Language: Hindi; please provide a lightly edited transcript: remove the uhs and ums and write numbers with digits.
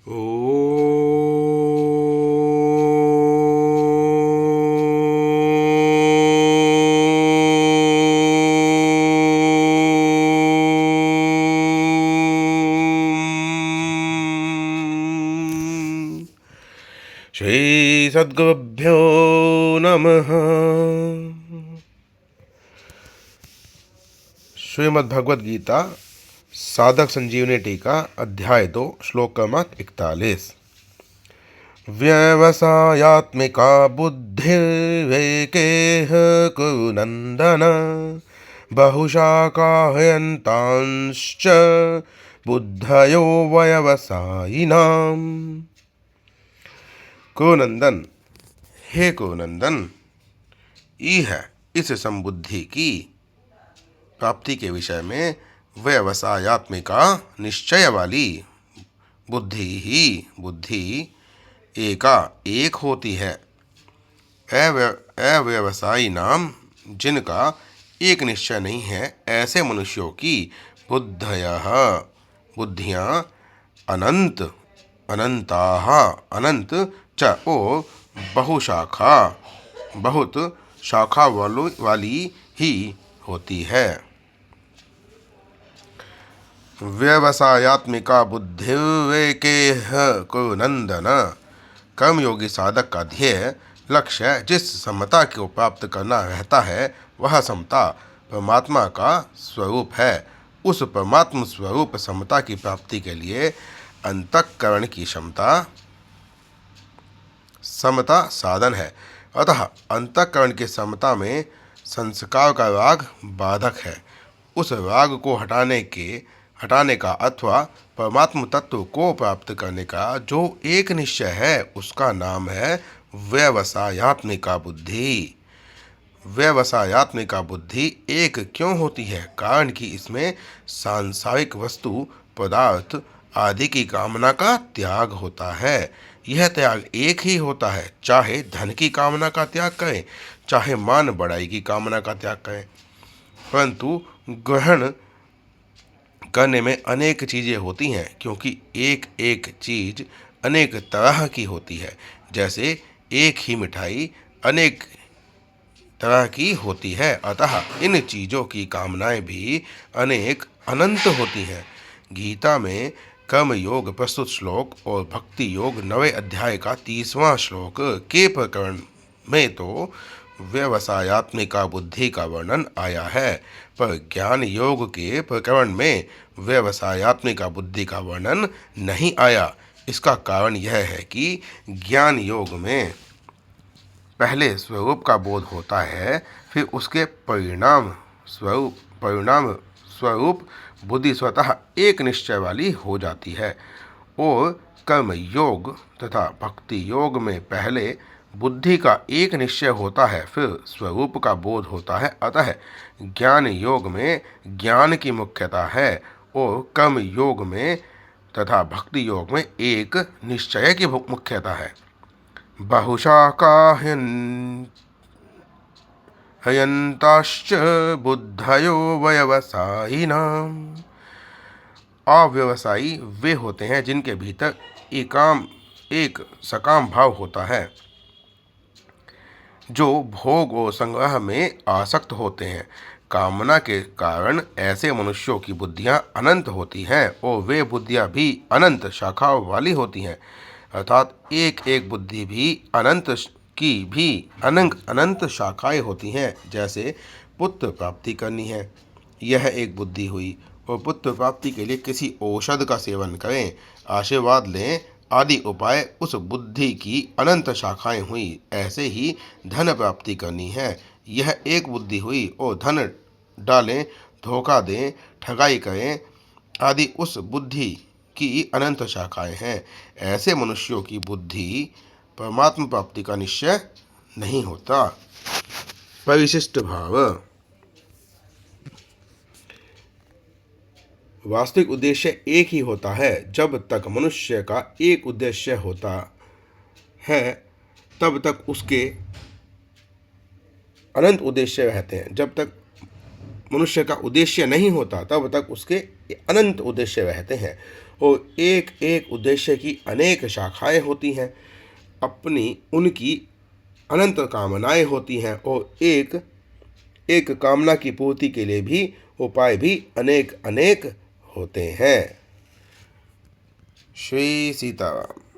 श्री सद्गुरुभ्यो नमः। श्रीमद् भगवद गीता साधक संजीवनी टीका अध्याय 2 श्लोक क्रमांक 41। व्यवसायात्मिका बुद्धिर्वेकेह कुरुनन्दन बहुशाखाहयन्तांश्च बुद्धयो व्यवसायिनाम्। कुरुनंदन, हे कुरुनंदन, ई है इस संबुद्धि की प्राप्ति के विषय में व्यवसायात्मिका निश्चय वाली बुद्धि एका एक होती है। अव्यवसायी नाम, जिनका एक निश्चय नहीं है, ऐसे मनुष्यों की बुद्धियाँ अनंत च ओ बहुशाखा, बहुत शाखा वाली ही होती है। व्यवसायात्मिका बुद्धिर्वेकेह कुरुनंदन, कर्मयोगी साधक का ध्येय लक्ष्य जिस समता को प्राप्त करना रहता है, वह समता परमात्मा का स्वरूप है। उस परमात्म स्वरूप समता की प्राप्ति के लिए अंतःकरण की समता साधन है। अतः अंतःकरण की समता में संस्कार का राग बाधक है। उस राग को हटाने का अथवा परमात्म तत्व को प्राप्त करने का जो एक निश्चय है, उसका नाम है व्यवसायात्मिका बुद्धि। व्यवसायात्मिका बुद्धि एक क्यों होती है? कारण कि इसमें सांसारिक वस्तु पदार्थ आदि की कामना का त्याग होता है। यह त्याग एक ही होता है, चाहे धन की कामना का त्याग करें, चाहे मान बढ़ाई की कामना का त्याग करें। परंतु ग्रहण करने में अनेक चीज़ें होती हैं, क्योंकि एक एक चीज़ अनेक तरह की होती है। जैसे एक ही मिठाई अनेक तरह की होती है, अतः इन चीज़ों की कामनाएं भी अनंत होती हैं। गीता में कर्म योग प्रस्तुत श्लोक और भक्ति योग 9वें अध्याय का 30वां श्लोक के प्रकरण में तो व्यवसायात्मिका बुद्धि का वर्णन आया है, पर ज्ञान योग के प्रकरण में व्यवसायात्मिका बुद्धि का वर्णन नहीं आया। इसका कारण यह है कि ज्ञान योग में पहले स्वरूप का बोध होता है, फिर उसके परिणाम स्वरूप बुद्धि स्वतः एक निश्चय वाली हो जाती है। और कर्म योग तथा भक्ति योग में पहले बुद्धि का एक निश्चय होता है, फिर स्वरूप का बोध होता है। अतः ज्ञान योग में ज्ञान की मुख्यता है और कर्म योग में तथा भक्ति योग में एक निश्चय की मुख्यता है। बहुशाखाहयन्ताश्च बुद्धयो व्यवसायिनाम्। अव्यवसायी वे होते हैं जिनके भीतर एक सकाम भाव होता है, जो भोग और संग्रह में आसक्त होते हैं। कामना के कारण ऐसे मनुष्यों की बुद्धियां अनंत होती हैं और वे बुद्धियां भी अनंत शाखाओं वाली होती हैं। अर्थात एक एक बुद्धि भी अनंत शाखाएं होती हैं। जैसे पुत्र प्राप्ति करनी है, यह एक बुद्धि हुई, और पुत्र प्राप्ति के लिए किसी औषध का सेवन करें, आशीर्वाद लें आदि उपाय उस बुद्धि की अनंत शाखाएं हुई। ऐसे ही धन प्राप्ति करनी है, यह एक बुद्धि हुई, और धन डालें, धोखा दें, ठगाई करें आदि उस बुद्धि की अनंत शाखाएं हैं। ऐसे मनुष्यों की बुद्धि परमात्म प्राप्ति का निश्चय नहीं होता। परिशिष्ट भाव, वास्तविक उद्देश्य एक ही होता है। जब तक मनुष्य का एक उद्देश्य होता है, तब तक उसके अनंत उद्देश्य रहते हैं। जब तक मनुष्य का उद्देश्य नहीं होता, तब तक उसके अनंत उद्देश्य रहते हैं। और एक एक उद्देश्य की अनेक शाखाएं होती हैं। उनकी अनंत कामनाएं होती हैं और एक एक कामना की पूर्ति के लिए भी उपाय भी अनेक अनेक होते हैं। श्री सीताराम।